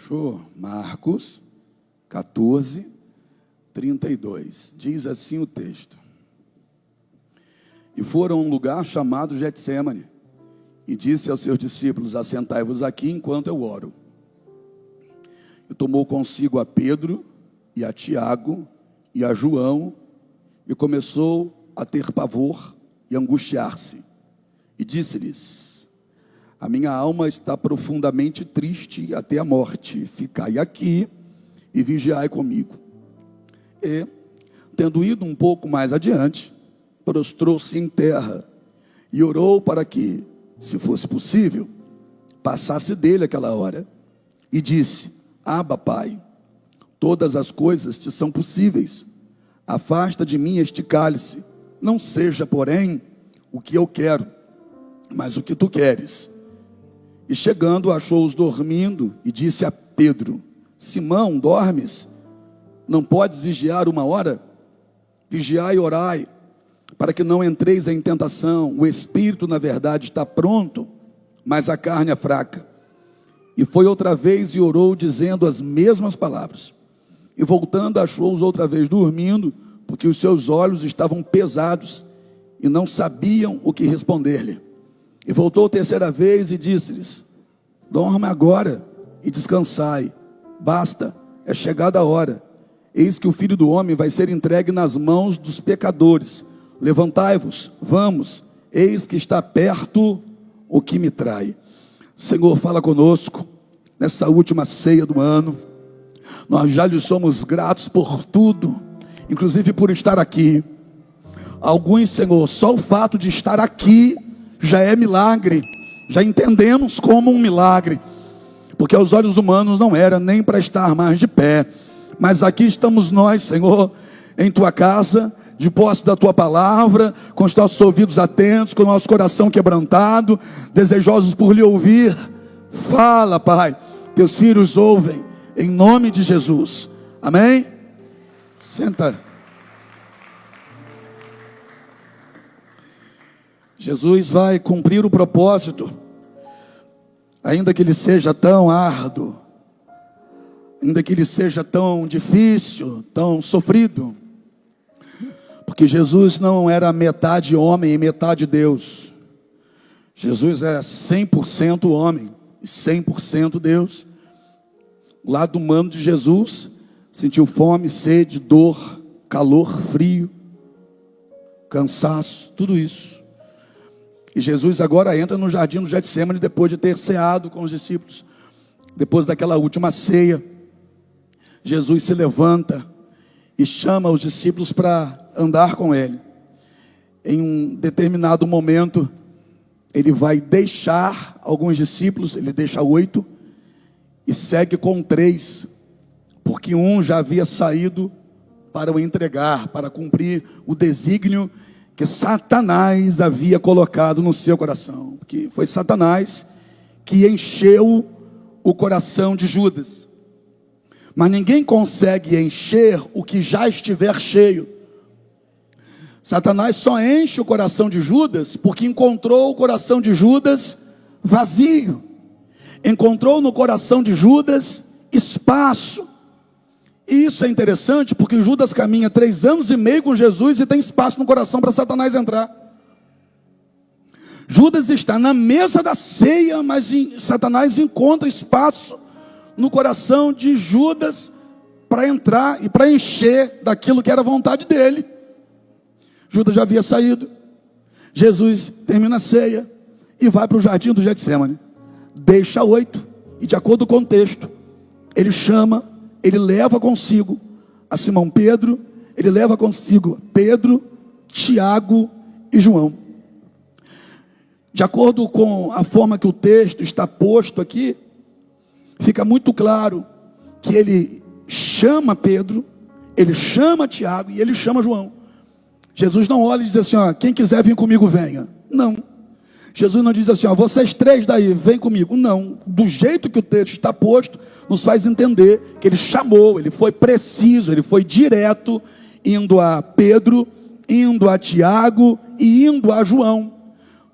Achou? Marcos 14, 32. Diz assim o texto. E foram a um lugar chamado Getsêmani, e disse aos seus discípulos: assentai-vos aqui enquanto eu oro. E tomou consigo a Pedro, e a Tiago, e a João, e começou a ter pavor e angustiar-se. E disse-lhes: a minha alma está profundamente triste até a morte. Ficai aqui e vigiai comigo. E, tendo ido um pouco mais adiante, prostrou-se em terra e orou para que, se fosse possível, passasse dele aquela hora. E disse: Abba, Pai, todas as coisas te são possíveis. Afasta de mim este cálice. Não seja, porém, o que eu quero, mas o que tu queres. E chegando, achou-os dormindo e disse a Pedro: Simão, dormes? Não podes vigiar uma hora? Vigiai e orai, para que não entreis em tentação. O espírito, na verdade, está pronto, mas a carne é fraca. E foi outra vez e orou, dizendo as mesmas palavras. E voltando, achou-os outra vez dormindo, porque os seus olhos estavam pesados e não sabiam o que responder-lhe. E voltou terceira vez e disse-lhes: dorme agora e descansai. Basta, é chegada a hora. Eis que o Filho do Homem vai ser entregue nas mãos dos pecadores. Levantai-vos, vamos, eis que está perto o que me trai. Senhor, fala conosco nessa última ceia do ano. Nós já lhe somos gratos por tudo, inclusive por estar aqui. Alguns, Senhor, só o fato de estar aqui já é milagre. Já entendemos como um milagre, porque aos olhos humanos não era nem para estar mais de pé. Mas aqui estamos nós, Senhor, em tua casa, de posse da tua palavra, com os nossos ouvidos atentos, com o nosso coração quebrantado, desejosos por lhe ouvir. Fala, Pai, teus filhos ouvem, em nome de Jesus. Amém? Senta. Jesus vai cumprir o propósito, ainda que ele seja tão árduo, ainda que ele seja tão difícil, tão sofrido, porque Jesus não era metade homem e metade Deus. Jesus é 100% homem e 100% Deus. O lado humano de Jesus sentiu fome, sede, dor, calor, frio, cansaço, tudo isso. E Jesus agora entra no jardim do Getsêmani depois de ter ceado com os discípulos. Depois daquela última ceia, Jesus se levanta e chama os discípulos para andar com ele. Em um determinado momento, ele vai deixar alguns discípulos, ele deixa 8 e segue com 3, porque um já havia saído para o entregar, para cumprir o desígnio que Satanás havia colocado no seu coração. Porque foi Satanás que encheu o coração de Judas. Mas ninguém consegue encher o que já estiver cheio. Satanás só enche o coração de Judas porque encontrou o coração de Judas vazio. Encontrou no coração de Judas espaço. E isso é interessante porque Judas caminha 3 anos e meio com Jesus e tem espaço no coração para Satanás entrar. Judas está na mesa da ceia, mas Satanás encontra espaço no coração de Judas para entrar e para encher daquilo que era a vontade dele. Judas já havia saído. Jesus termina a ceia e vai para o jardim do Getsêmani. Deixa 8 e, de acordo com o texto, ele chama, ele leva consigo a Simão Pedro, ele leva consigo Pedro, Tiago e João. De acordo com a forma que o texto está posto aqui, fica muito claro que ele chama Pedro, ele chama Tiago e ele chama João. Jesus não olha e diz assim: ó, quem quiser vir comigo, venha. Não. Jesus não diz assim: ó, vocês 3 daí, vem comigo. Não. Do jeito que o texto está posto, nos faz entender que ele chamou, ele foi preciso, ele foi direto, indo a Pedro, indo a Tiago e indo a João.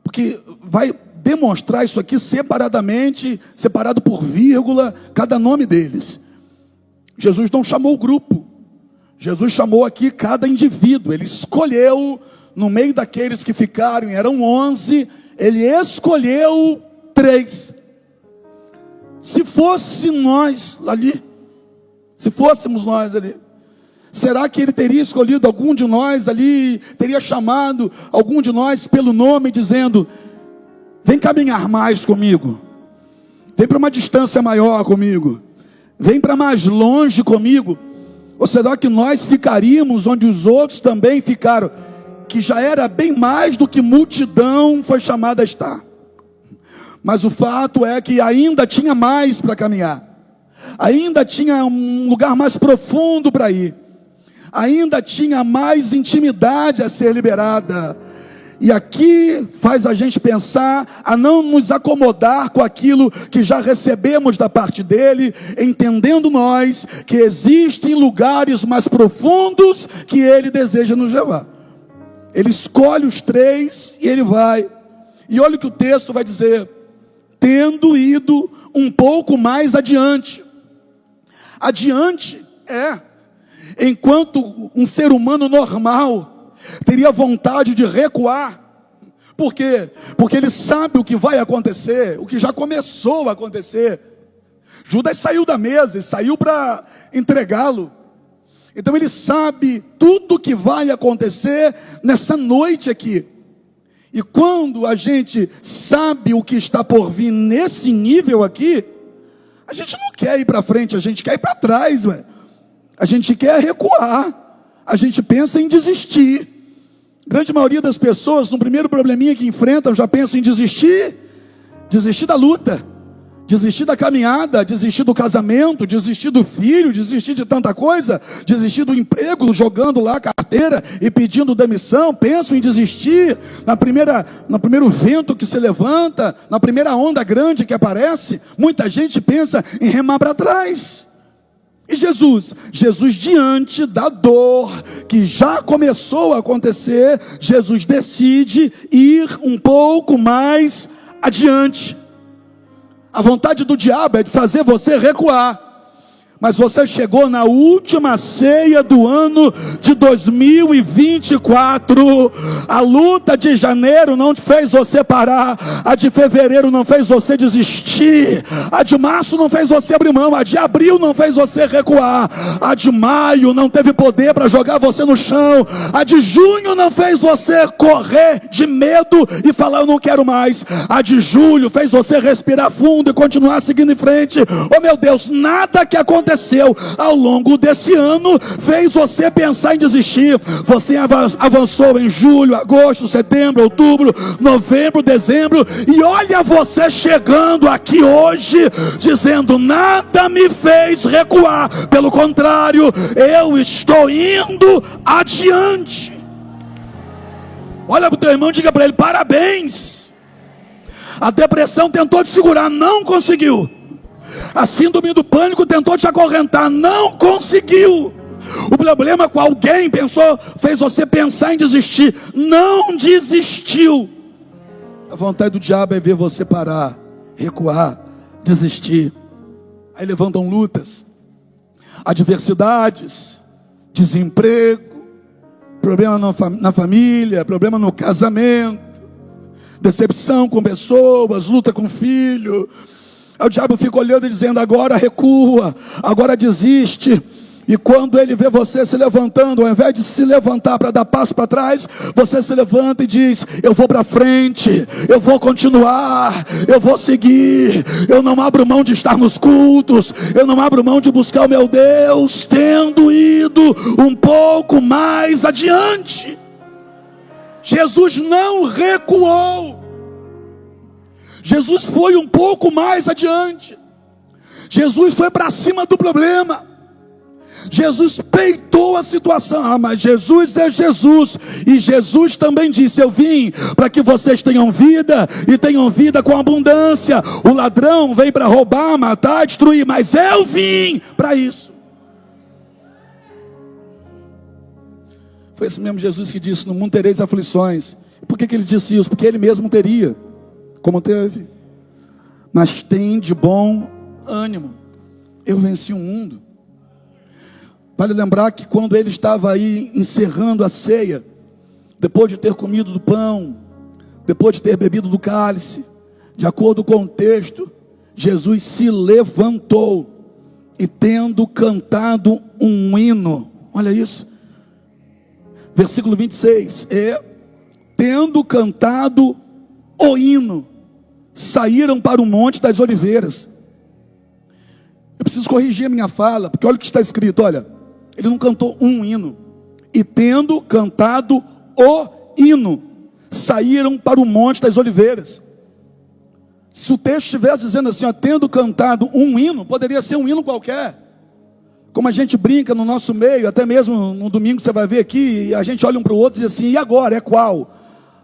Porque vai demonstrar isso aqui separadamente, separado por vírgula, cada nome deles. Jesus não chamou o grupo, Jesus chamou aqui cada indivíduo. Ele escolheu, no meio daqueles que ficaram, eram 11, ele escolheu 3. Se fosse nós ali, se fôssemos nós ali, será que ele teria escolhido algum de nós ali, teria chamado algum de nós pelo nome, dizendo: vem caminhar mais comigo, vem para uma distância maior comigo, vem para mais longe comigo? Ou será que nós ficaríamos onde os outros também ficaram, que já era bem mais do que multidão foi chamada a estar? Mas o fato é que ainda tinha mais para caminhar, ainda tinha um lugar mais profundo para ir, ainda tinha mais intimidade a ser liberada. E aqui faz a gente pensar a não nos acomodar com aquilo que já recebemos da parte dele, entendendo nós que existem lugares mais profundos que ele deseja nos levar. Ele escolhe os 3 e ele vai. E olha o que o texto vai dizer: tendo ido um pouco mais adiante. Adiante enquanto um ser humano normal teria vontade de recuar. Por quê? Porque ele sabe o que vai acontecer, o que já começou a acontecer. Judas saiu da mesa e saiu para entregá-lo. Então ele sabe tudo o que vai acontecer nessa noite aqui. E quando a gente sabe o que está por vir nesse nível aqui, a gente não quer ir para frente, a gente quer ir para trás, ué. A gente quer recuar, a gente pensa em desistir. A grande maioria das pessoas, no primeiro probleminha que enfrentam, já pensam em desistir da luta, desistir da caminhada, desistir do casamento, desistir do filho, desistir de tanta coisa, desistir do emprego, jogando lá a carteira e pedindo demissão. Pensam em desistir no primeiro vento que se levanta, na primeira onda grande que aparece. Muita gente pensa em remar para trás. E Jesus diante da dor que já começou a acontecer, Jesus decide ir um pouco mais adiante. A vontade do diabo é de fazer você recuar. Mas você chegou na última ceia do ano de 2024. A luta de janeiro não fez você parar. A de fevereiro não fez você desistir. A de março não fez você abrir mão. A de abril não fez você recuar. A de maio não teve poder para jogar você no chão. A de junho não fez você correr de medo e falar: eu não quero mais. A de julho fez você respirar fundo e continuar seguindo em frente. Oh meu Deus, nada que aconteceu ao longo desse ano fez você pensar em desistir. Você avançou em julho, agosto, setembro, outubro, novembro, dezembro, e olha você chegando aqui hoje dizendo: nada me fez recuar, pelo contrário, eu estou indo adiante. Olha para o teu irmão e diga para ele: parabéns. A depressão tentou te segurar, não conseguiu. A síndrome do pânico tentou te acorrentar, não conseguiu. O problema com alguém fez você pensar em desistir, não desistiu. A vontade do diabo é ver você parar, recuar, desistir. Aí levantam lutas, adversidades, desemprego, problema na família, problema no casamento, decepção com pessoas, luta com filho. Aí o diabo fica olhando e dizendo: agora recua, agora desiste. E quando ele vê você se levantando, ao invés de se levantar para dar passo para trás, você se levanta e diz: eu vou para frente, eu vou continuar, eu vou seguir, eu não abro mão de estar nos cultos, eu não abro mão de buscar o meu Deus, tendo ido um pouco mais adiante. Jesus não recuou. Jesus foi um pouco mais adiante. Jesus foi para cima do problema. Jesus peitou a situação. Ah, mas Jesus é Jesus. E Jesus também disse: eu vim para que vocês tenham vida e tenham vida com abundância. O ladrão veio para roubar, matar, destruir, mas eu vim para isso. Foi esse mesmo Jesus que disse: no mundo tereis aflições. Por que ele disse isso? Porque ele mesmo teria. como teve. Mas tem de bom ânimo. Eu venci o mundo. Vale lembrar que quando ele estava aí encerrando a ceia, depois de ter comido do pão, depois de ter bebido do cálice, de acordo com o texto, Jesus se levantou e tendo cantado um hino, olha isso, versículo 26, tendo cantado o hino, saíram para o Monte das Oliveiras. Eu preciso corrigir a minha fala, porque olha o que está escrito, olha, ele não cantou um hino, e tendo cantado o hino, saíram para o Monte das Oliveiras. Se o texto estivesse dizendo assim, ó, tendo cantado um hino, poderia ser um hino qualquer, como a gente brinca no nosso meio, até mesmo no domingo você vai ver aqui, a gente olha um para o outro e diz assim, e agora, é qual?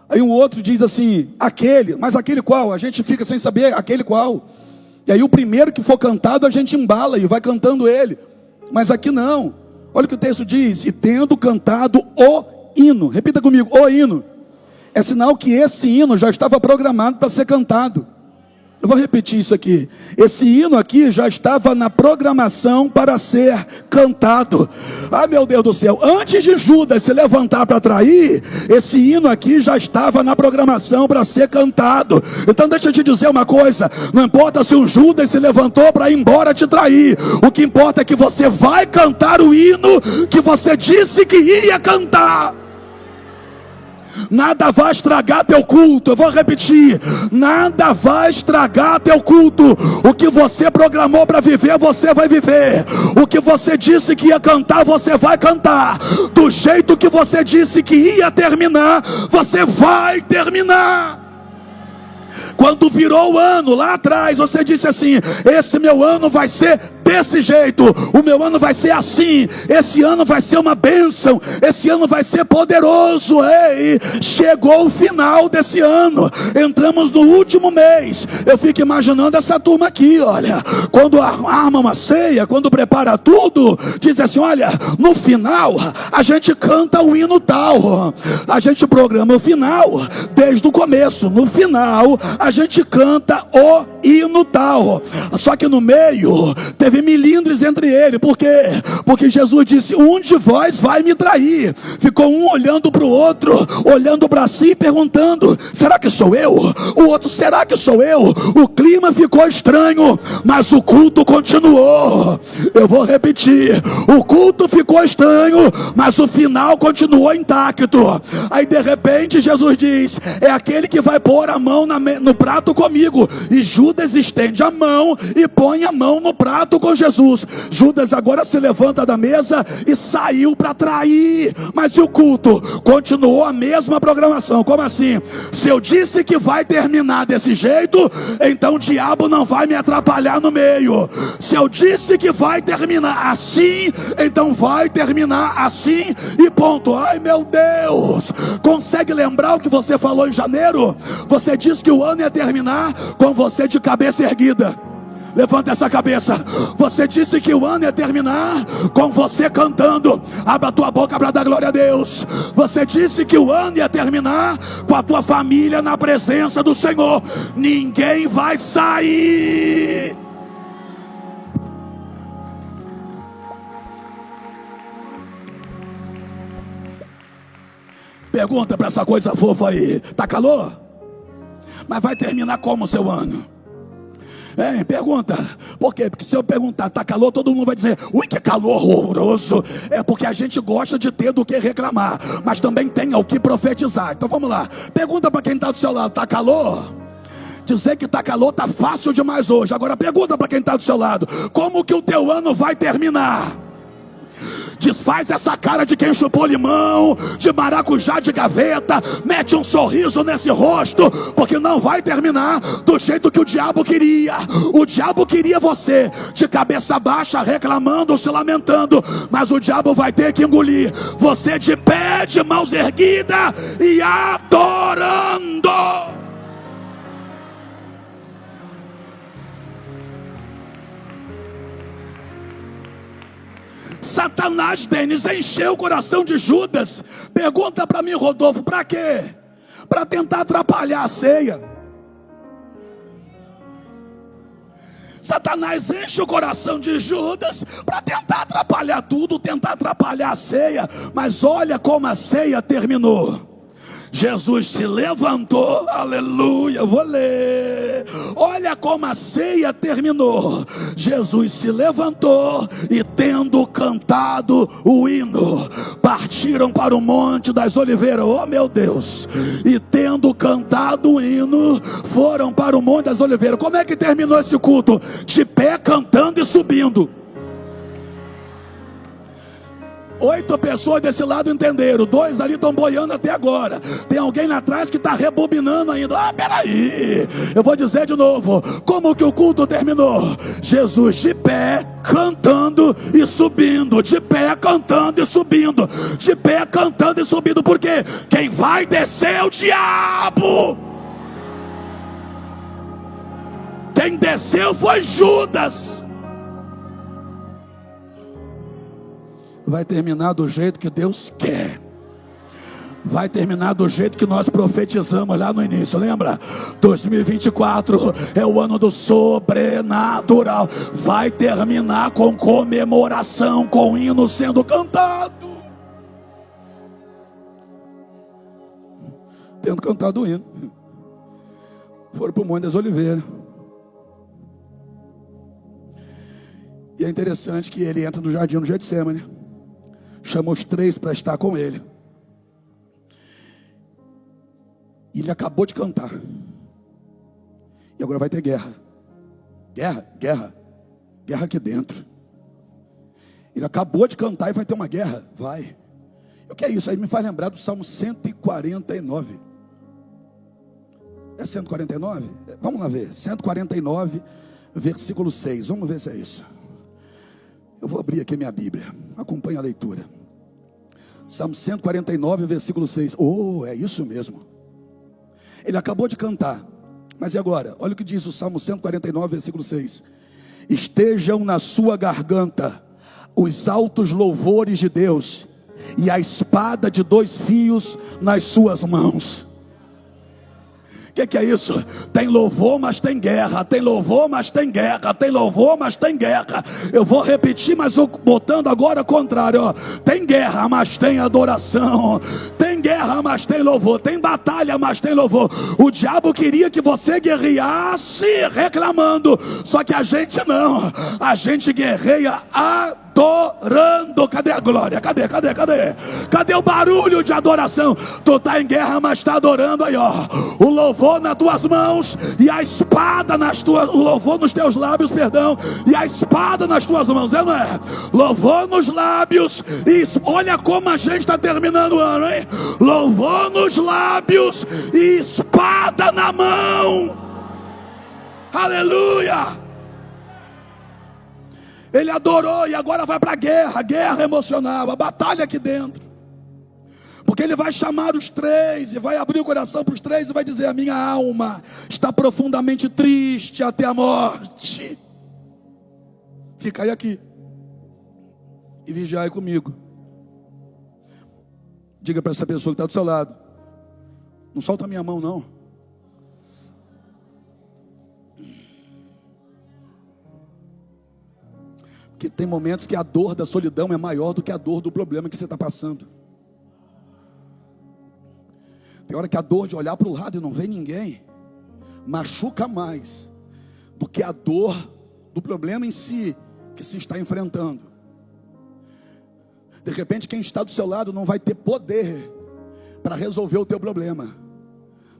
Aí um outro diz assim, aquele, mas aquele qual? A gente fica sem saber aquele qual. E aí o primeiro que for cantado a gente embala e vai cantando ele, mas aqui não. Olha o que o texto diz, e tendo cantado o hino, repita comigo, o hino, é sinal que esse hino já estava programado para ser cantado. Eu vou repetir isso aqui. Esse hino aqui já estava na programação para ser cantado. Ah, meu Deus do céu, antes de Judas se levantar para trair, esse hino aqui já estava na programação para ser cantado. Então deixa eu te dizer uma coisa, não importa se o Judas se levantou para ir embora te trair, o que importa é que você vai cantar o hino que você disse que ia cantar. Nada vai estragar teu culto. Eu vou repetir, nada vai estragar teu culto. O que você programou para viver, você vai viver. O que você disse que ia cantar, você vai cantar. Do jeito que você disse que ia terminar, você vai terminar. Quando virou o ano lá atrás, você disse assim, esse meu ano vai ser desse jeito, o meu ano vai ser assim, esse ano vai ser uma bênção, esse ano vai ser poderoso. Ei, chegou o final desse ano, entramos no último mês. Eu fico imaginando essa turma aqui, olha, quando arma uma ceia, quando prepara tudo, diz assim, olha, no final a gente canta o hino tal, a gente programa o final desde o começo, no final a gente canta o hino tal. Só que no meio teve milindres entre ele. Por quê? Porque Jesus disse, um de vós vai me trair. Ficou um olhando para o outro, olhando para si e perguntando, será que sou eu? O outro, será que sou eu? O clima ficou estranho, mas o culto continuou. Eu vou repetir, o culto ficou estranho, mas o final continuou intacto. Aí de repente Jesus diz, é aquele que vai pôr a mão no prato comigo. E Judas estende a mão e põe a mão no prato com Jesus. Judas agora se levanta da mesa e saiu para trair. Mas e o culto? Continuou a mesma programação. Como assim? Se eu disse que vai terminar desse jeito, então o diabo não vai me atrapalhar no meio. Se eu disse que vai terminar assim, então vai terminar assim e ponto. Ai meu Deus, consegue lembrar o que você falou em janeiro? Você disse que o ano ia terminar com você de cabeça erguida. Levanta essa cabeça. Você disse que o ano ia terminar com você cantando. Abra a tua boca para dar glória a Deus. Você disse que o ano ia terminar com a tua família na presença do Senhor. Ninguém vai sair. Pergunta para essa coisa fofa aí, tá calor? Mas vai terminar como o seu ano? Pergunta, por quê? Porque se eu perguntar, tá calor, todo mundo vai dizer, ui, que calor horroroso. É porque a gente gosta de ter do que reclamar, mas também tem ao que profetizar. Então vamos lá, pergunta para quem está do seu lado, tá calor? Dizer que tá calor tá fácil demais hoje. Agora pergunta para quem está do seu lado, como que o teu ano vai terminar? Desfaz essa cara de quem chupou limão, de maracujá de gaveta, mete um sorriso nesse rosto, porque não vai terminar do jeito que o diabo queria. O diabo queria você de cabeça baixa, reclamando, se lamentando, mas o diabo vai ter que engolir você de pé, de mãos erguidas e adorando. Satanás, Denis, encheu o coração de Judas. Pergunta para mim, Rodolfo, para quê? Para tentar atrapalhar a ceia. Satanás enche o coração de Judas para tentar atrapalhar tudo, tentar atrapalhar a ceia. Mas olha como a ceia terminou. Jesus se levantou, aleluia, vou ler. Olha como a ceia terminou. Jesus se levantou e, tendo cantado o hino, partiram para o Monte das Oliveiras. Oh meu Deus! E tendo cantado o hino, foram para o Monte das Oliveiras. Como é que terminou esse culto? De pé, cantando e subindo. 8 pessoas desse lado entenderam, 2 ali estão boiando até agora. Tem alguém lá atrás que está rebobinando ainda. Peraí, eu vou dizer de novo. Como que o culto terminou? Jesus de pé, cantando e subindo. De pé, cantando e subindo. De pé, cantando e subindo. Porque quem vai descer é o diabo. Quem desceu foi Judas. Vai terminar do jeito que Deus quer. Vai terminar do jeito que nós profetizamos lá no início, lembra? 2024 é o ano do sobrenatural. Vai terminar com comemoração, com hino sendo cantado. Tendo cantado o hino, foram para o Monte das Oliveiras. E é interessante que ele entra no jardim do Getsemane, chama os 3 para estar com ele. E ele acabou de cantar. E agora vai ter guerra. Guerra aqui dentro. Ele acabou de cantar e vai ter uma guerra. Vai. O que é isso? Aí me faz lembrar do Salmo 149. É 149? Vamos lá ver. 149, versículo 6. Vamos ver se é isso. Eu vou abrir aqui minha Bíblia. Acompanhe a leitura. Salmo 149, versículo 6. Oh, é isso mesmo. Ele acabou de cantar. Mas e agora? Olha o que diz o Salmo 149, versículo 6. Estejam na sua garganta os altos louvores de Deus, e a espada de 2 fios nas suas mãos. O que é isso? Tem louvor, mas tem guerra. Tem louvor, mas tem guerra. Tem louvor, mas tem guerra. Eu vou repetir, mas botando agora o contrário, ó. Tem guerra, mas tem adoração. Tem guerra, mas tem louvor. Tem batalha, mas tem louvor. O diabo queria que você guerreasse reclamando, só que a gente não. A gente guerreia adorando. Cadê a glória? Cadê? Cadê o barulho de adoração? Tu tá em guerra, mas tá adorando aí, ó. O louvor nas tuas mãos e a espada nas tuas, o louvor nos teus lábios, perdão, e a espada nas tuas mãos, não é? Louvor nos lábios e olha como a gente está terminando o ano, hein? Louvor nos lábios e espada na mão. Aleluia! Ele adorou e agora vai para a guerra emocional, a batalha aqui dentro. Porque ele vai chamar os 3 e vai abrir o coração para os 3 e vai dizer: a minha alma está profundamente triste até a morte. Fica aí aqui e vigiai comigo. Diga para essa pessoa que está do seu lado: não solta a minha mão não. Porque tem momentos que a dor da solidão é maior do que a dor do problema que você está passando. Tem hora que a dor de olhar para o lado e não ver ninguém machuca mais do que a dor do problema em si que se está enfrentando. De repente quem está do seu lado não vai ter poder para resolver o teu problema,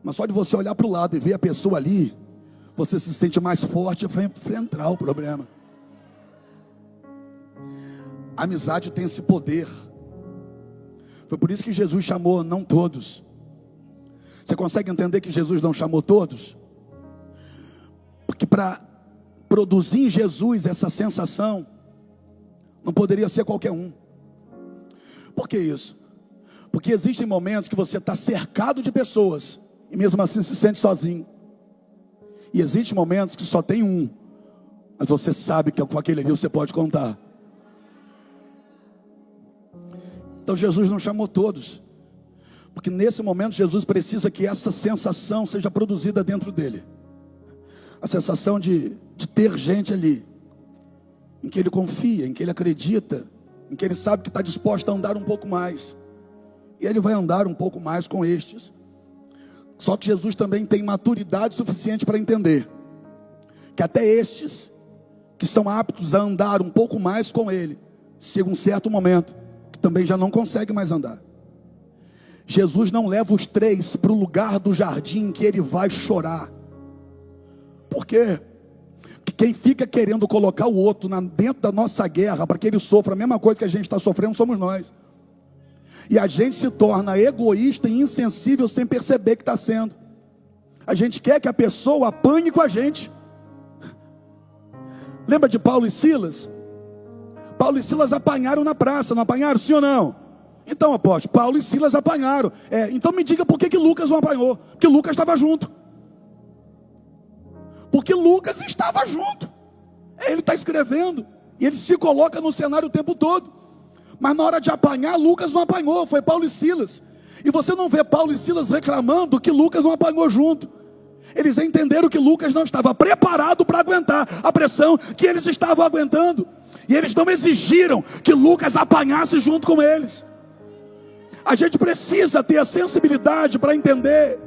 mas só de você olhar para o lado e ver a pessoa ali, você se sente mais forte para enfrentar o problema. A amizade tem esse poder. Foi por isso que Jesus chamou não todos. Você consegue entender que Jesus não chamou todos? Porque para produzir em Jesus essa sensação, não poderia ser qualquer um. Por que isso? Porque existem momentos que você está cercado de pessoas e mesmo assim se sente sozinho. E existem momentos que só tem um, mas você sabe que com aquele ali você pode contar. Então Jesus não chamou todos, porque nesse momento Jesus precisa que essa sensação seja produzida dentro dele. A sensação de ter gente ali, em que ele confia, em que ele acredita, em que ele sabe que está disposto a andar um pouco mais. E ele vai andar um pouco mais com estes. Só que Jesus também tem maturidade suficiente para entender que até estes, que são aptos a andar um pouco mais com ele, chega um certo momento que também já não consegue mais andar. Jesus não leva os três para o lugar do jardim em que ele vai chorar. Por quê? Porque quem fica querendo colocar o outro dentro da nossa guerra para que ele sofra a mesma coisa que a gente está sofrendo somos nós. E a gente se torna egoísta e insensível sem perceber que está sendo. A gente quer que a pessoa apanhe com a gente. Lembra de Paulo e Silas? Paulo e Silas apanharam na praça, não apanharam, sim ou não? Então, apóstolo, Paulo e Silas apanharam. Então me diga por que Lucas não apanhou. Porque Lucas estava junto. Porque Lucas estava junto. Ele está escrevendo. E ele se coloca no cenário o tempo todo. Mas na hora de apanhar, Lucas não apanhou. Foi Paulo e Silas. E você não vê Paulo e Silas reclamando que Lucas não apanhou junto. Eles entenderam que Lucas não estava preparado para aguentar a pressão que eles estavam aguentando. E eles não exigiram que Lucas apanhasse junto com eles. A gente precisa ter a sensibilidade para entender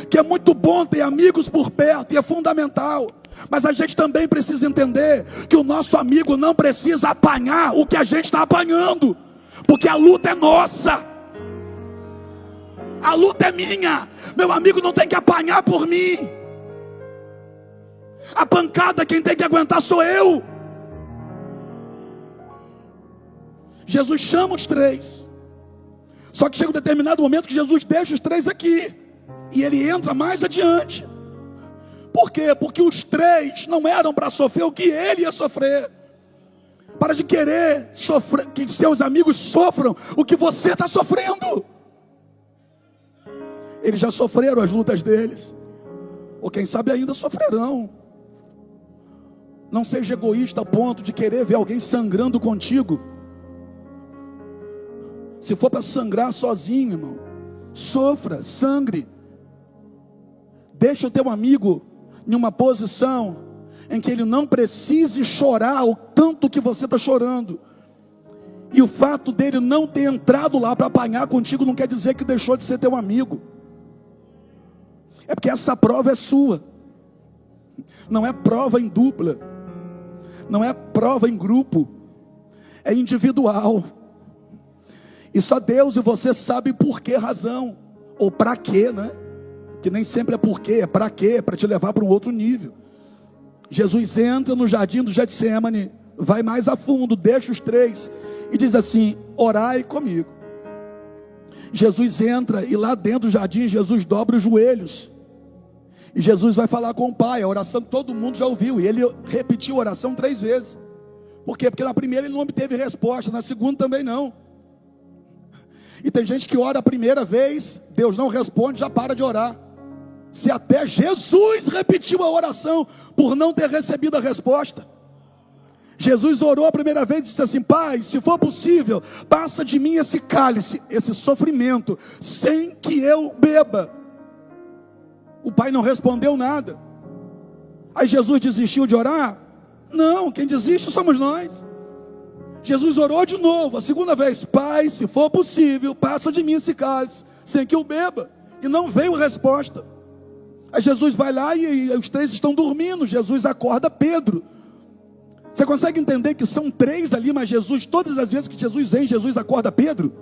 que é muito bom ter amigos por perto e é fundamental. Mas a gente também precisa entender que o nosso amigo não precisa apanhar o que a gente está apanhando, porque a luta é nossa. A luta é minha. Meu amigo não tem que apanhar por mim. A pancada quem tem que aguentar sou eu. Jesus chama os três. Só que chega um determinado momento que Jesus deixa os três aqui. E ele entra mais adiante. Por quê? Porque os três não eram para sofrer o que ele ia sofrer. Para de querer sofrer, que seus amigos sofram o que você está sofrendo. Eles já sofreram as lutas deles. Ou quem sabe ainda sofrerão. Não seja egoísta a ponto de querer ver alguém sangrando contigo. Se for para sangrar sozinho, irmão, sofra, sangre. Deixa o teu amigo em uma posição em que ele não precise chorar o tanto que você está chorando. E o fato dele não ter entrado lá para apanhar contigo não quer dizer que deixou de ser teu amigo. É porque essa prova é sua. Não é prova em dupla. Não é prova em grupo. É individual. E só Deus e você sabem por que razão. Ou para quê, né? Que nem sempre é por quê, é para quê? É para te levar para um outro nível. Jesus entra no jardim do Getsemane, vai mais a fundo, deixa os três e diz assim: orai comigo. Jesus entra e lá dentro do jardim Jesus dobra os joelhos. E Jesus vai falar com o Pai, a oração que todo mundo já ouviu. E ele repetiu a oração 3 vezes. Por quê? Porque na primeira ele não obteve resposta, na segunda também não. E tem gente que ora a primeira vez, Deus não responde, já para de orar. Se até Jesus repetiu a oração por não ter recebido a resposta. Jesus orou a primeira vez e disse assim: Pai, se for possível, passa de mim esse cálice, esse sofrimento, sem que eu beba. O Pai não respondeu nada. Aí Jesus desistiu de orar? Não, quem desiste somos nós. Jesus orou de novo, a segunda vez: Pai, se for possível, passa de mim esse cálice, sem que eu beba. E não veio resposta. Aí Jesus vai lá e os três estão dormindo. Jesus acorda Pedro. Você consegue entender que são 3 ali, mas Jesus, todas as vezes que Jesus vem, Jesus acorda Pedro?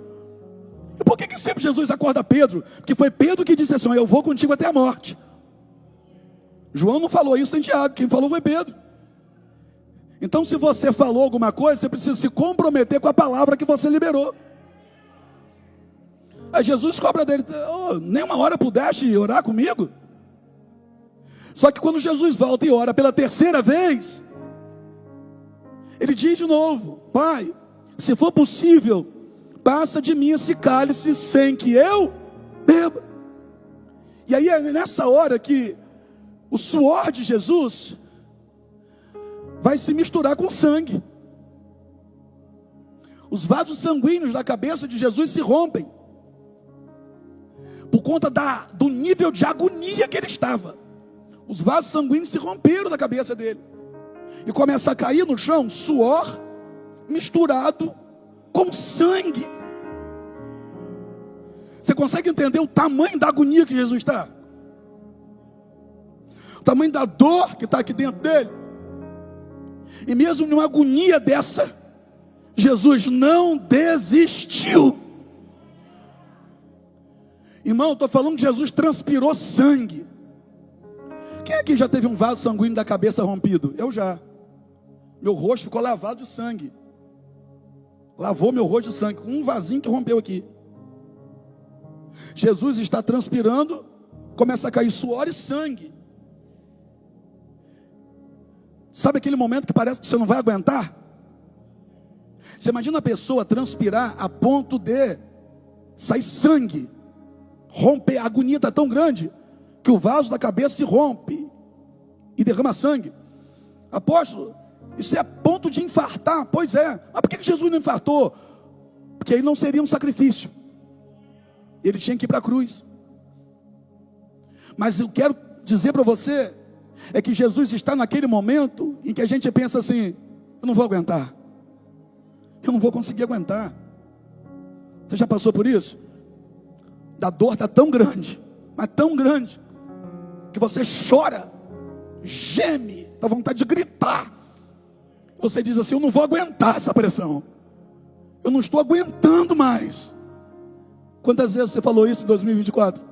E por que sempre Jesus acorda Pedro? Porque foi Pedro que disse assim: eu vou contigo até a morte. João não falou isso em Tiago, quem falou foi Pedro. Então se você falou alguma coisa, você precisa se comprometer com a palavra que você liberou. Aí Jesus cobra dele: nem uma hora pudeste orar comigo? Só que quando Jesus volta e ora pela 3ª vez, ele diz de novo: Pai, se for possível, passa de mim esse cálice sem que eu beba. E aí é nessa hora que o suor de Jesus vai se misturar com sangue. Os vasos sanguíneos da cabeça de Jesus se rompem, por conta do nível de agonia que ele estava. Os vasos sanguíneos se romperam da cabeça dele. E começa a cair no chão suor misturado com sangue. Você consegue entender o tamanho da agonia que Jesus está? O tamanho da dor que está aqui dentro dele. E mesmo numa agonia dessa, Jesus não desistiu. Irmão, eu estou falando que Jesus transpirou sangue. Quem aqui já teve um vaso sanguíneo da cabeça rompido? Eu já. Meu rosto ficou lavado de sangue. Lavou meu rosto de sangue, com um vasinho que rompeu aqui. Jesus está transpirando, começa a cair suor e sangue. Sabe aquele momento que parece que você não vai aguentar? Você imagina a pessoa transpirar a ponto de sair sangue, romper, a agonia está tão grande, que o vaso da cabeça se rompe e derrama sangue. Apóstolo, isso é a ponto de infartar. Pois é, mas por que Jesus não infartou? Porque aí não seria um sacrifício, ele tinha que ir para a cruz. Mas eu quero dizer para você, é que Jesus está naquele momento em que a gente pensa assim: eu não vou aguentar, eu não vou conseguir aguentar. Você já passou por isso? Da dor está tão grande, mas tão grande, que você chora, geme, dá vontade de gritar. Você diz assim: eu não vou aguentar essa pressão, eu não estou aguentando mais. Quantas vezes você falou isso em 2024?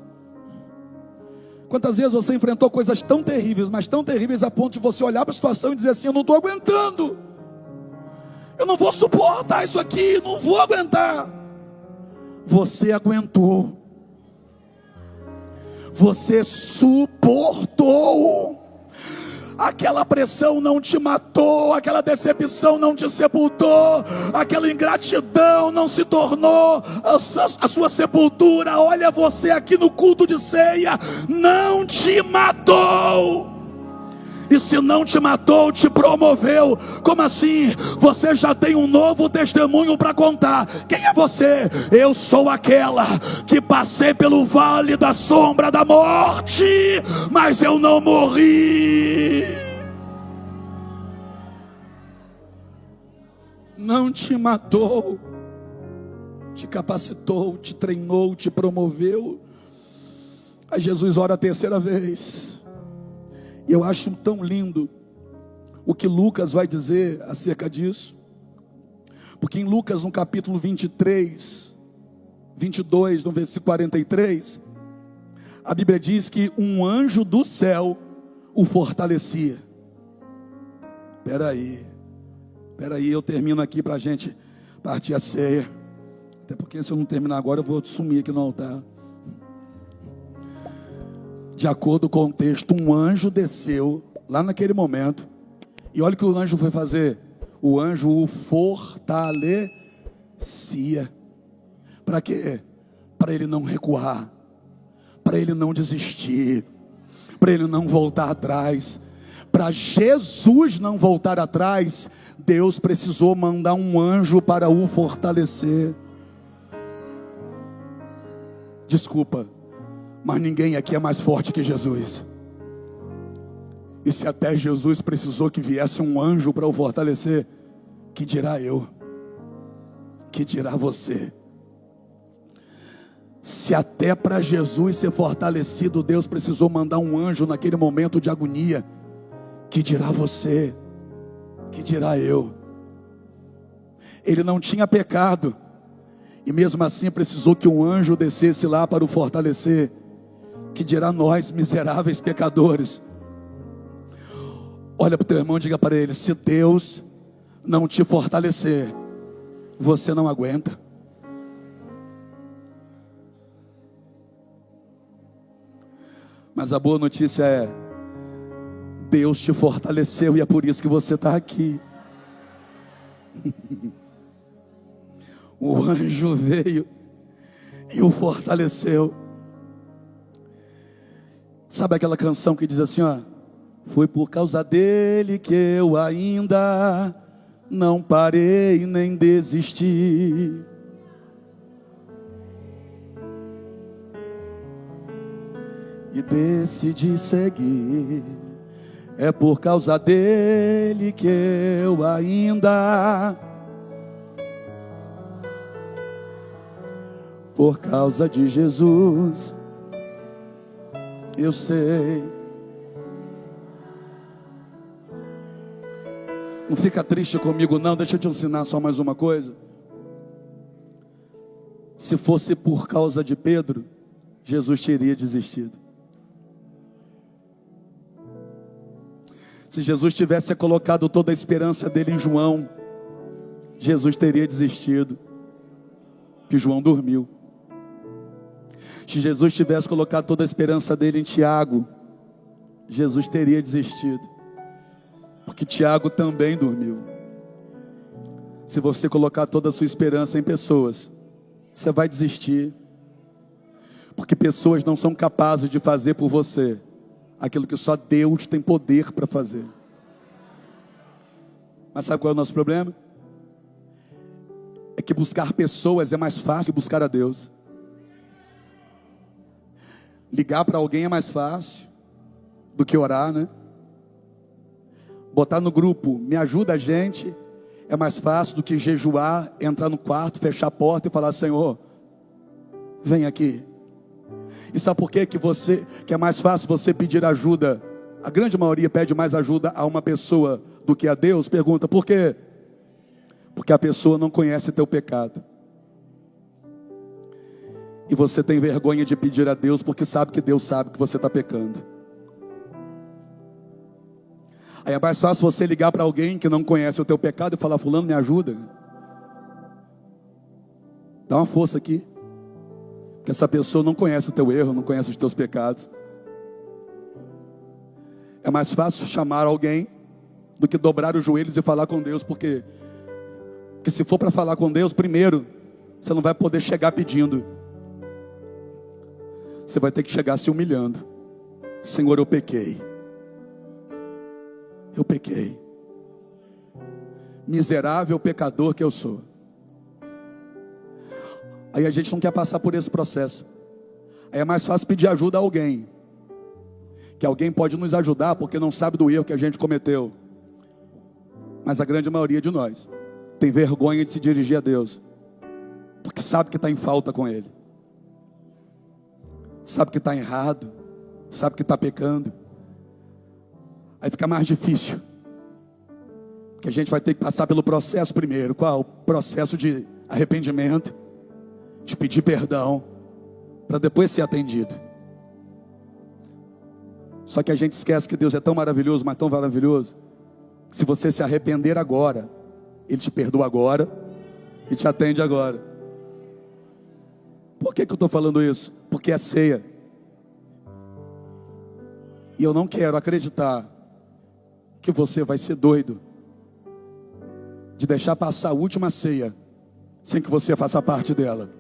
Quantas vezes você enfrentou coisas tão terríveis, mas tão terríveis a ponto de você olhar para a situação e dizer assim: eu não estou aguentando, eu não vou suportar isso aqui, não vou aguentar. Você aguentou, você suportou. Aquela pressão não te matou, aquela decepção não te sepultou, aquela ingratidão não se tornou a sua sepultura. Olha, você aqui no culto de ceia, não te matou. E se não te matou, te promoveu. Como assim? Você já tem um novo testemunho para contar. Quem é você? Eu sou aquela que passei pelo vale da sombra da morte, mas eu não morri. Não te matou, te capacitou, te treinou, te promoveu. Aí Jesus ora a terceira vez. E eu acho tão lindo o que Lucas vai dizer acerca disso. Porque em Lucas, no capítulo 23, 22, no versículo 43, a Bíblia diz que um anjo do céu o fortalecia. Espera aí, eu termino aqui para a gente partir a ceia. Até porque se eu não terminar agora, eu vou sumir aqui no altar. De acordo com o texto, um anjo desceu lá naquele momento. E olha o que o anjo foi fazer. O anjo o fortalecia. Para quê? Para ele não recuar, para ele não desistir, para ele não voltar atrás. Para Jesus não voltar atrás, Deus precisou mandar um anjo para o fortalecer. Desculpa, mas ninguém aqui é mais forte que Jesus. E se até Jesus precisou que viesse um anjo para o fortalecer, que dirá eu? Que dirá você? Se até para Jesus ser fortalecido, Deus precisou mandar um anjo naquele momento de agonia, que dirá você? Que dirá eu? Ele não tinha pecado, e mesmo assim precisou que um anjo descesse lá para o fortalecer. Que dirá nós, miseráveis pecadores? Olha para o teu irmão e diga para ele: se Deus não te fortalecer, você não aguenta. Mas a boa notícia é: Deus te fortaleceu e é por isso que você está aqui. O anjo veio e o fortaleceu. Sabe aquela canção que diz assim, ó: foi por causa dele que eu ainda não parei nem desisti. e decidi seguir. É por causa dele que eu ainda, por causa de Jesus, eu sei. Não fica triste comigo não, deixa eu te ensinar só mais uma coisa. Se fosse por causa de Pedro, Jesus teria desistido. Se Jesus tivesse colocado toda a esperança dele em João, Jesus teria desistido, que João dormiu. Se Jesus tivesse colocado toda a esperança dele em Tiago, Jesus teria desistido, porque Tiago também dormiu. Se você colocar toda a sua esperança em pessoas, você vai desistir, porque pessoas não são capazes de fazer por você aquilo que só Deus tem poder para fazer. Mas sabe qual é o nosso problema? É que buscar pessoas é mais fácil que buscar a Deus. Ligar para alguém é mais fácil do que orar, né? Botar no grupo, me ajuda a gente, é mais fácil do que jejuar, entrar no quarto, fechar a porta e falar: Senhor, vem aqui. E sabe por quê que é mais fácil você pedir ajuda? A grande maioria pede mais ajuda a uma pessoa do que a Deus. Pergunta, por quê? Porque a pessoa não conhece teu pecado. E você tem vergonha de pedir a Deus, porque sabe que Deus sabe que você está pecando. Aí é mais fácil você ligar para alguém que não conhece o teu pecado e falar: fulano, me ajuda. Dá uma força aqui. Porque essa pessoa não conhece o teu erro, não conhece os teus pecados. É mais fácil chamar alguém do que dobrar os joelhos e falar com Deus. Porque se for para falar com Deus, primeiro, você não vai poder chegar pedindo. Você vai ter que chegar se humilhando. Senhor, eu pequei. Eu pequei. Miserável pecador que eu sou. Aí a gente não quer passar por esse processo. Aí é mais fácil pedir ajuda a alguém. Que alguém pode nos ajudar porque não sabe do erro que a gente cometeu. Mas a grande maioria de nós tem vergonha de se dirigir a Deus, porque sabe que está em falta com Ele. Sabe que está errado. Sabe que está pecando. Aí fica mais difícil. Porque a gente vai ter que passar pelo processo primeiro. Qual? O processo de arrependimento, de pedir perdão, para depois ser atendido. Só que a gente esquece que Deus é tão maravilhoso, mas tão maravilhoso, que se você se arrepender agora, Ele te perdoa agora e te atende agora. Por que eu estou falando isso? Porque é ceia. E eu não quero acreditar que você vai ser doido de deixar passar a última ceia sem que você faça parte dela.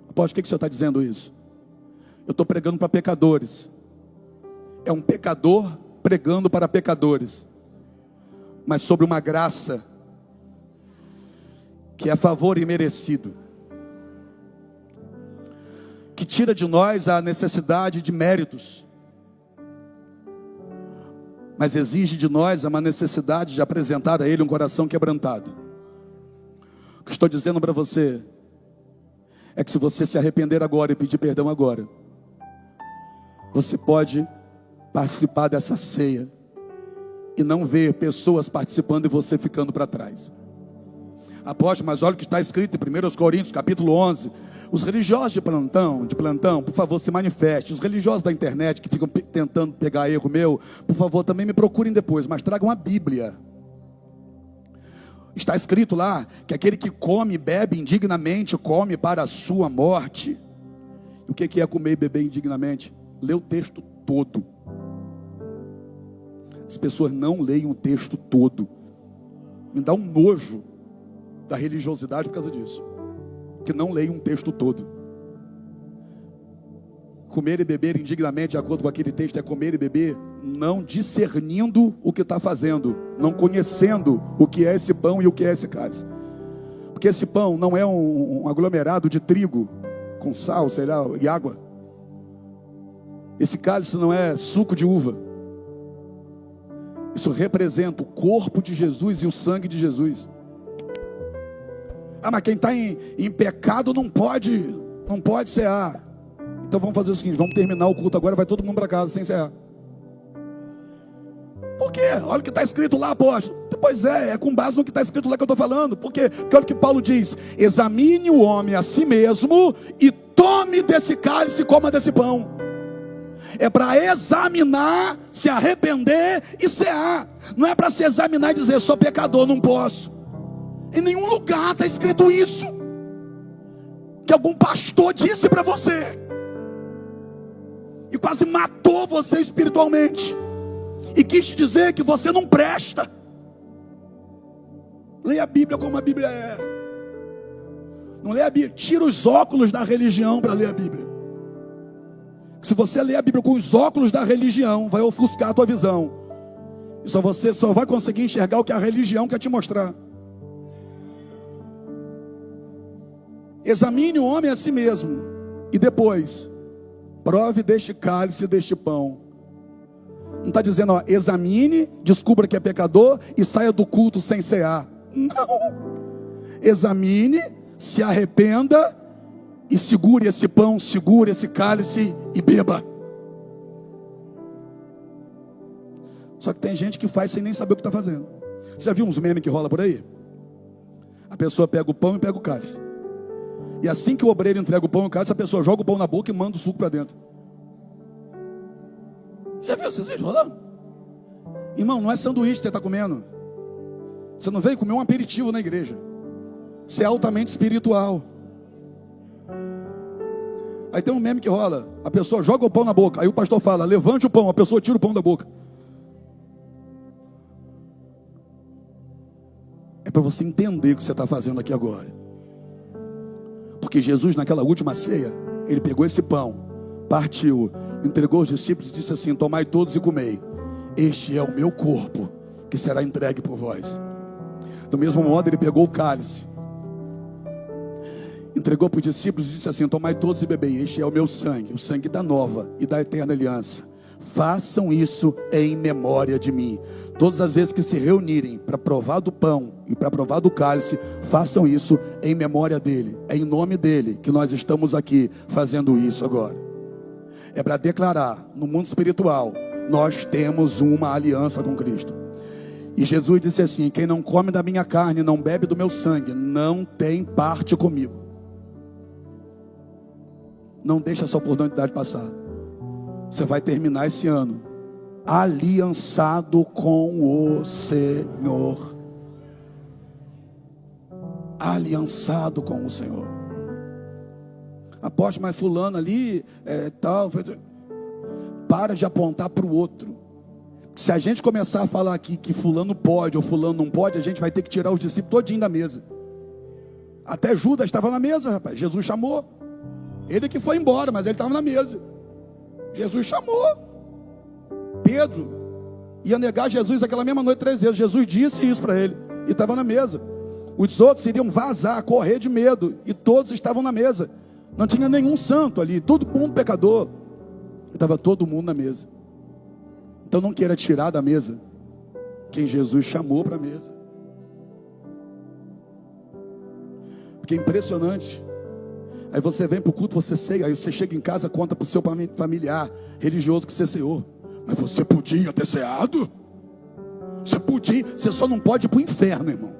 Apóstolo, por que o senhor está dizendo isso? Eu estou pregando para pecadores. É um pecador pregando para pecadores, mas sobre uma graça que é favor imerecido, que tira de nós a necessidade de méritos, mas exige de nós uma necessidade de apresentar a Ele um coração quebrantado. O que estou dizendo para você é que se você se arrepender agora e pedir perdão agora, você pode participar dessa ceia e não ver pessoas participando e você ficando para trás. Apóstolo, mas olha o que está escrito em 1 Coríntios, capítulo 11. Os religiosos de plantão, por favor, se manifeste. Os religiosos da internet que ficam tentando pegar erro meu, por favor, também me procurem depois, mas tragam a Bíblia. Está escrito lá que aquele que come e bebe indignamente, come para a sua morte. E o que é comer e beber indignamente? Lê o texto todo. As pessoas não leem o texto todo. Me dá um nojo da religiosidade por causa disso, que não leem um texto todo. Comer e beber indignamente, de acordo com aquele texto, é comer e beber não discernindo o que está fazendo, não conhecendo o que é esse pão e o que é esse cálice. Porque esse pão não é um aglomerado de trigo com sal, sei lá, e água. Esse cálice não é suco de uva. Isso representa o corpo de Jesus e o sangue de Jesus. Mas quem está em pecado não pode cear. Então vamos fazer o seguinte, vamos terminar o culto agora, vai todo mundo para casa sem cear. Por quê? Olha o que está escrito lá, apóstolo. Pois é com base no que está escrito lá que eu estou falando. Por quê? Porque olha o que Paulo diz: examine o homem a si mesmo e tome desse cálice e coma desse pão. É para examinar, se arrepender e cear. Não é para se examinar e dizer, sou pecador, não posso. Em nenhum lugar está escrito isso. Que algum pastor disse para você. E quase matou você espiritualmente. E quis te dizer que você não presta. Leia a Bíblia como a Bíblia é. Não leia a Bíblia. Tira os óculos da religião para ler a Bíblia. Se você ler a Bíblia com os óculos da religião, vai ofuscar a tua visão. E você só vai conseguir enxergar o que a religião quer te mostrar. Examine o homem a si mesmo. E depois, prove deste cálice e deste pão. Não está dizendo, examine, descubra que é pecador e saia do culto sem cear. Não. Examine, se arrependa e segure esse pão, segure esse cálice e beba. Só que tem gente que faz sem nem saber o que está fazendo. Você já viu uns memes que rola por aí? A pessoa pega o pão e pega o cálice. E assim que o obreiro entrega o pão e o cálice, a pessoa joga o pão na boca e manda o suco para dentro. Você já viu esses vídeos rolando? Irmão, não é sanduíche que você está comendo. Você não veio comer um aperitivo na igreja. Você é altamente espiritual. Aí tem um meme que rola. A pessoa joga o pão na boca. Aí o pastor fala, levante o pão. A pessoa tira o pão da boca. É para você entender o que você está fazendo aqui agora. Porque Jesus, naquela última ceia, ele pegou esse pão, partiu, entregou aos discípulos e disse assim, tomai todos e comei. Este é o meu corpo, que será entregue por vós. Do mesmo modo, ele pegou o cálice, entregou para os discípulos e disse assim, tomai todos e bebei. Este é o meu sangue, o sangue da nova e da eterna aliança. Façam isso em memória de mim. Todas as vezes que se reunirem para provar do pão e para provar do cálice, façam isso em memória dele. É em nome dele que nós estamos aqui fazendo isso agora. É para declarar no mundo espiritual, nós temos uma aliança com Cristo. E Jesus disse assim, quem não come da minha carne, não bebe do meu sangue, não tem parte comigo. Não deixa essa oportunidade passar. Você vai terminar esse ano aliançado com o Senhor. Aliançado com o Senhor. Apóstolo, mas fulano ali tal. Para de apontar para o outro. Se a gente começar a falar aqui que fulano pode ou fulano não pode, a gente vai ter que tirar os discípulos todinho da mesa. Até Judas estava na mesa, rapaz. Jesus chamou. Ele que foi embora, mas ele estava na mesa. Jesus chamou. Pedro ia negar Jesus aquela mesma noite 3 vezes. Jesus disse isso para ele. E estava na mesa. Os outros iriam vazar, correr de medo. E todos estavam na mesa. Não tinha nenhum santo ali. Todo mundo pecador. Estava todo mundo na mesa. Então não queira tirar da mesa quem Jesus chamou para a mesa. Porque é impressionante. Aí você vem para o culto, você ceia. Aí você chega em casa, conta para o seu familiar religioso que você ceou. Mas você podia ter ceado? Você podia, você só não pode ir para o inferno, irmão.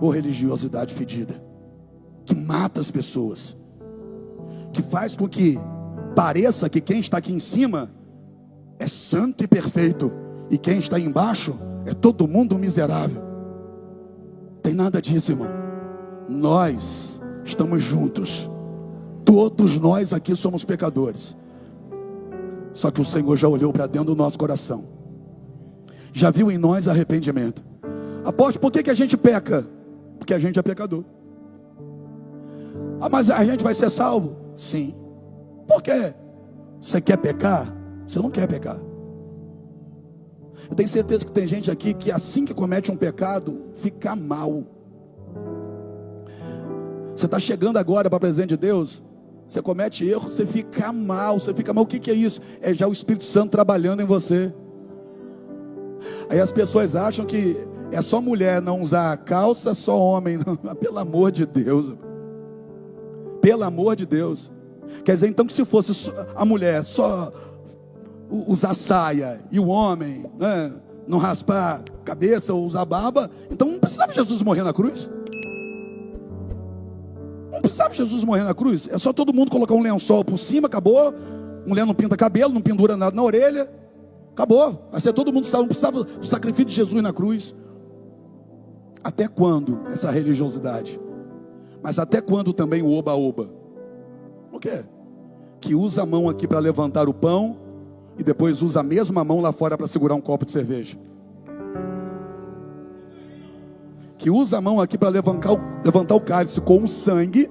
Ou religiosidade fedida, que mata as pessoas, que faz com que pareça que quem está aqui em cima é santo e perfeito, e quem está aí embaixo é todo mundo miserável. Tem nada disso, irmão. Nós estamos juntos. Todos nós aqui somos pecadores. Só que o Senhor já olhou para dentro do nosso coração. Já viu em nós arrependimento. Apóstolo, por que a gente peca? Porque a gente é pecador. Mas a gente vai ser salvo? Sim. Por quê? Você quer pecar? Você não quer pecar. Eu tenho certeza que tem gente aqui que assim que comete um pecado, fica mal. Você está chegando agora para a presença de Deus, Você comete erro, você fica mal, O que é isso? É já o Espírito Santo trabalhando em você. Aí as pessoas acham que é só mulher não usar calça, só homem. Não, pelo amor de Deus. Pelo amor de Deus. Quer dizer, então, que se fosse a mulher só usar saia e o homem, né, não raspar a cabeça ou usar barba, então não precisava Jesus morrer na cruz. Não precisava Jesus morrer na cruz. É só todo mundo colocar um lençol por cima, acabou. Mulher não pinta cabelo, não pendura nada na orelha, acabou. Vai ser todo mundo salvo. Não precisava do sacrifício de Jesus na cruz. Até quando essa religiosidade? Mas até quando também o oba-oba? O quê? Que usa a mão aqui para levantar o pão e depois usa a mesma mão lá fora para segurar um copo de cerveja. Que usa a mão aqui para levantar o cálice com o sangue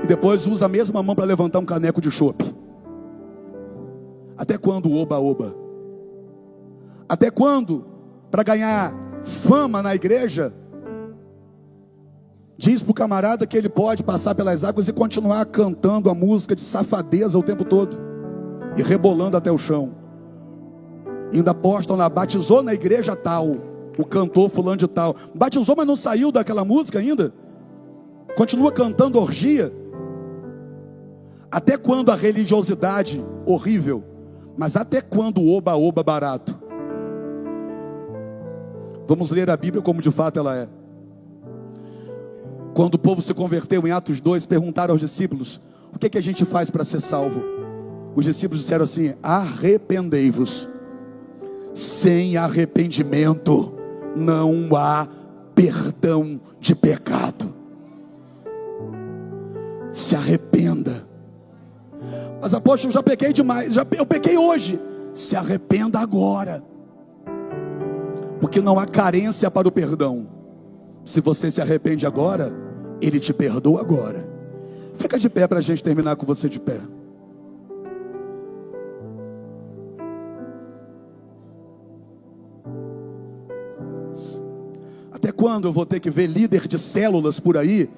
e depois usa a mesma mão para levantar um caneco de chope. Até quando o oba-oba? Até quando, para ganhar fama na igreja, diz para o camarada que ele pode passar pelas águas e continuar cantando a música de safadeza o tempo todo e rebolando até o chão? Ainda postam lá, batizou na igreja tal, o cantor fulano de tal. Batizou, mas não saiu daquela música ainda? Continua cantando orgia? Até quando a religiosidade horrível? Mas até quando o oba-oba barato? Vamos ler a Bíblia como de fato ela é. Quando o povo se converteu em Atos 2, perguntaram aos discípulos: o que a gente faz para ser salvo? Os discípulos disseram assim: arrependei-vos. Sem arrependimento não há perdão de pecado. Se arrependa. Mas apóstolo, eu já pequei demais, eu pequei hoje. Se arrependa agora, porque não há carência para o perdão. Se você se arrepende agora, Ele te perdoa agora. Fica de pé para a gente terminar com você de pé. Até quando eu vou ter que ver líder de células por aí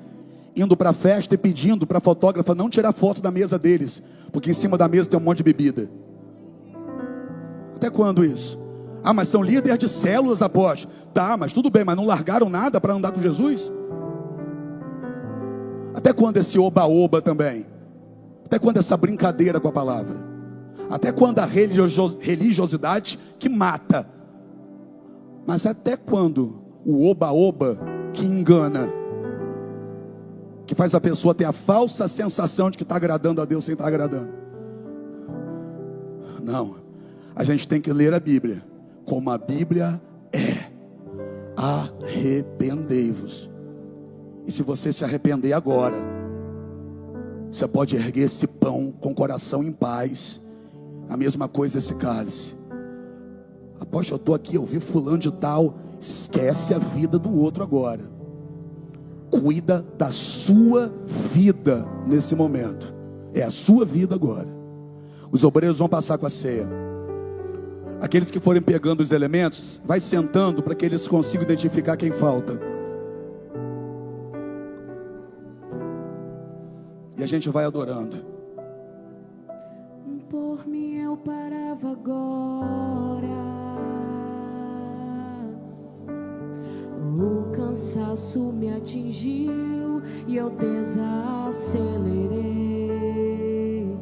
indo para a festa e pedindo para a fotógrafa não tirar foto da mesa deles, porque em cima da mesa tem um monte de bebida? Até quando isso? Ah, mas são líderes de células, apóstolo. Tá, mas tudo bem, mas não largaram nada para andar com Jesus? Até quando esse oba-oba também? Até quando essa brincadeira com a palavra? Até quando a religiosidade que mata? Mas até quando o oba-oba que engana, que faz a pessoa ter a falsa sensação de que está agradando a Deus sem estar agradando? Não, a gente tem que ler a Bíblia como a Bíblia é. Arrependei-vos. E se você se arrepender agora, você pode erguer esse pão com o coração em paz. A mesma coisa esse cálice. Apóstolo, eu estou aqui, eu vi fulano de tal. Esquece a vida do outro agora. Cuida da sua vida nesse momento. É a sua vida agora. Os obreiros vão passar com a ceia. Aqueles que forem pegando os elementos, vai sentando para que eles consigam identificar quem falta. E a gente vai adorando. Por mim eu parava agora. O cansaço me atingiu e eu desacelerei.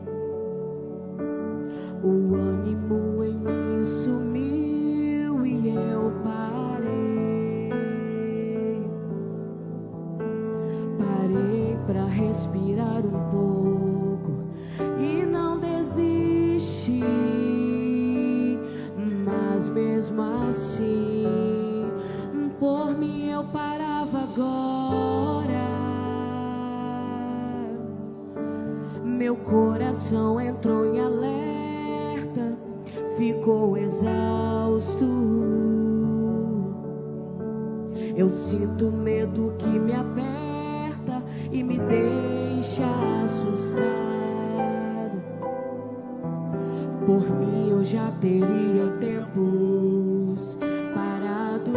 O ânimo em mim sumiu e eu parei. Parei pra respirar um pouco e não desisti. Mas mesmo assim, por mim eu parava agora. Meu coração entrou em alerta, ficou exausto. Eu sinto medo que me aperta e me deixa assustado. Por mim eu já teria tempos parado.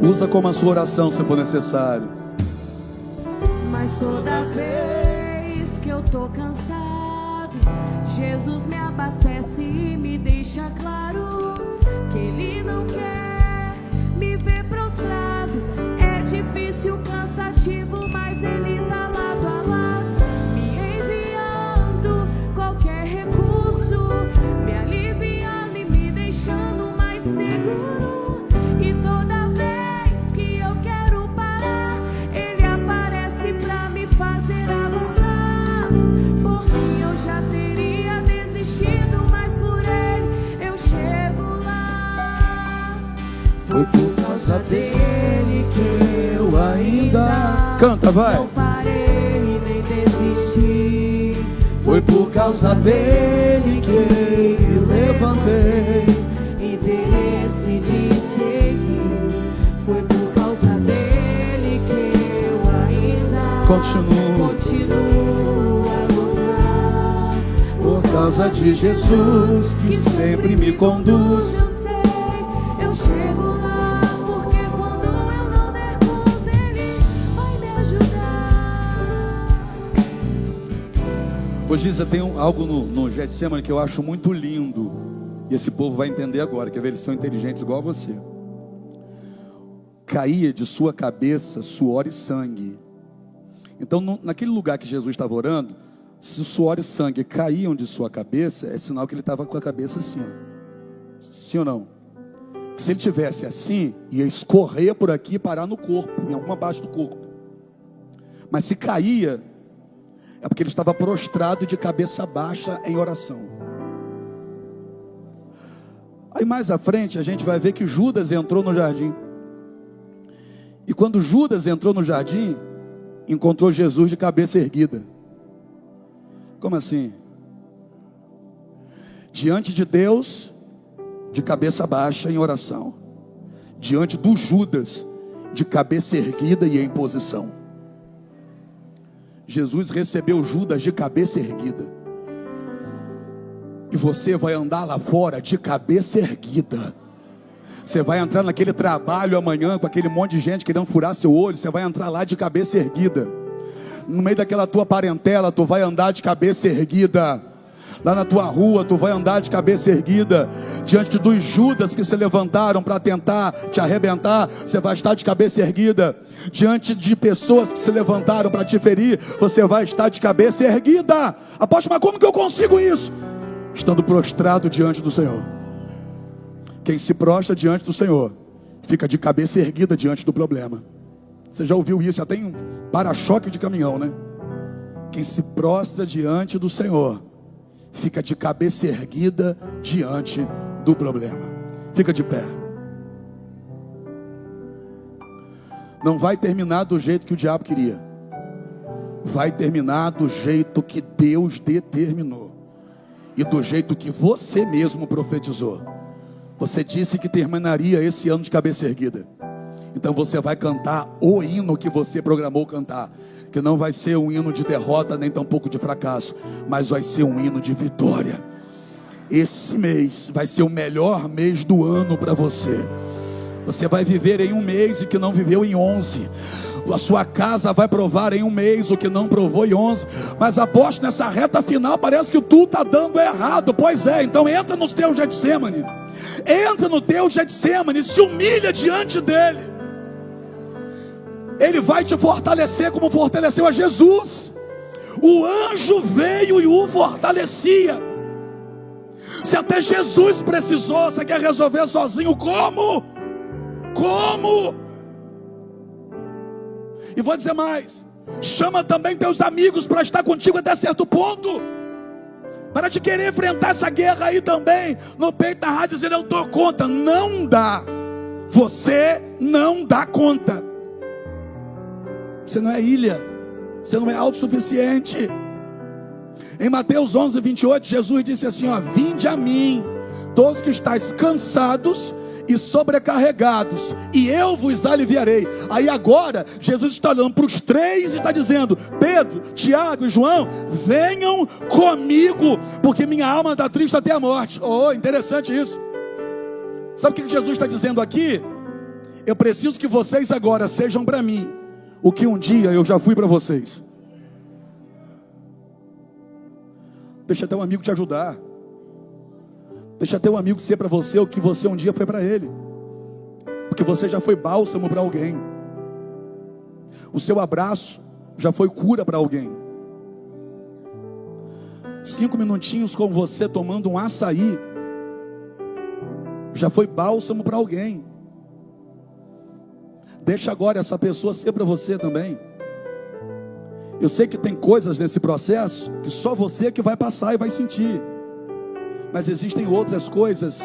Usa como a sua oração se for necessário. Mas toda vez que eu tô cansado, Jesus me abastece e me deixa claro que Ele não quer me ver prostrado. É difícil, cansativo, mas Ele tá lado a lado, me enviando qualquer recurso, me aliviando e me deixando mais seguro. E toda vez que eu quero parar, Ele aparece pra me fazer avançar. Por mim eu já teria desistido, mas por Ele eu chego lá. Foi por causa dele que eu ainda Canta, vai. não parei nem desisti. Foi por causa dele que levantei. E decidi seguir. Foi por causa dele que eu ainda continuo a lutar. Por causa de Jesus que sempre me conduz. Eu sei, eu chego lá, porque quando eu não der conta, Ele vai me ajudar. Ô Giza, tem algo no Getsemane que eu acho muito lindo. E esse povo vai entender agora, quer ver? Eles são inteligentes igual a você. Caía de sua cabeça suor e sangue. Então naquele lugar que Jesus estava orando, se o suor e sangue caíam de sua cabeça, é sinal que ele estava com a cabeça assim, ó. Sim ou não? Se ele tivesse assim, ia escorrer por aqui e parar no corpo, em alguma parte do corpo. Mas se caía, é porque ele estava prostrado de cabeça baixa em oração. Aí mais à frente a gente vai ver que Judas entrou no jardim. E quando Judas entrou no jardim, encontrou Jesus de cabeça erguida. Como assim? Diante de Deus, de cabeça baixa em oração. Diante do Judas, de cabeça erguida e em posição. Jesus recebeu Judas de cabeça erguida. E você vai andar lá fora de cabeça erguida. Você vai entrar naquele trabalho amanhã com aquele monte de gente querendo furar seu olho. Você vai entrar lá de cabeça erguida. No meio daquela tua parentela, tu vai andar de cabeça erguida. Lá na tua rua, tu vai andar de cabeça erguida. Diante dos Judas que se levantaram para tentar te arrebentar, você vai estar de cabeça erguida. Diante de pessoas que se levantaram para te ferir, você vai estar de cabeça erguida. Apóstolo, mas como que eu consigo isso? Estando prostrado diante do Senhor. Quem se prostra diante do Senhor, fica de cabeça erguida diante do problema. Você já ouviu isso? Já tem um para-choque de caminhão, né? Quem se prostra diante do Senhor, fica de cabeça erguida diante do problema. Fica de pé. Não vai terminar do jeito que o diabo queria. Vai terminar do jeito que Deus determinou. E do jeito que você mesmo profetizou. Você disse que terminaria esse ano de cabeça erguida. Então você vai cantar o hino que você programou cantar. Que não vai ser um hino de derrota, nem tampouco de fracasso. Mas vai ser um hino de vitória. Esse mês vai ser o melhor mês do ano para você. Você vai viver em um mês o que não viveu em 11. A sua casa vai provar em um mês o que não provou em 11. Mas apóstolo, nessa reta final parece que tudo está dando errado. Pois é, então entra no teu Getsemane. Entra no teu Getsemane, se humilha diante dele. Ele vai te fortalecer como fortaleceu a Jesus. O anjo veio e o fortalecia. Se até Jesus precisou, você quer resolver sozinho? Como? Como? E vou dizer mais, chama também teus amigos para estar contigo até certo ponto. Para te querer enfrentar essa guerra aí também, no peito da rádio dizendo, eu dou conta. Não dá. Você não dá conta. Você não é ilha. Você não é autossuficiente. Em Mateus 11, 28, Jesus disse assim, ó, vinde a mim, todos que estáis cansados e sobrecarregados, e eu vos aliviarei. Aí agora, Jesus está olhando para os três e está dizendo, Pedro, Tiago e João, venham comigo, porque minha alma está triste até a morte. Oh, interessante isso. Sabe o que Jesus está dizendo aqui? Eu preciso que vocês agora sejam para mim o que um dia eu já fui para vocês. Deixa teu amigo te ajudar. Deixa teu amigo ser para você o que você um dia foi para ele. Porque você já foi bálsamo para alguém. O seu abraço já foi cura para alguém. 5 minutinhos com você tomando um açaí já foi bálsamo para alguém. Deixa agora essa pessoa ser para você também. Eu sei que tem coisas nesse processo que só você que vai passar e vai sentir. Mas existem outras coisas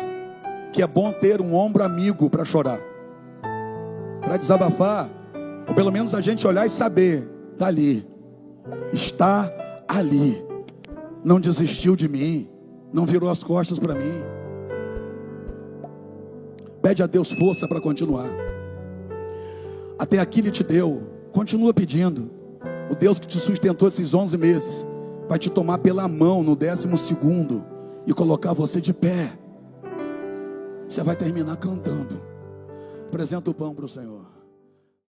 que é bom ter um ombro amigo para chorar, para desabafar, ou pelo menos a gente olhar e saber, está ali, está ali, não desistiu de mim, não virou as costas para mim. Pede a Deus força para continuar. Até aqui Ele te deu, continua pedindo. O Deus que te sustentou esses 11 meses vai te tomar pela mão no 12º e colocar você de pé. Você vai terminar cantando. Apresenta o pão para o Senhor.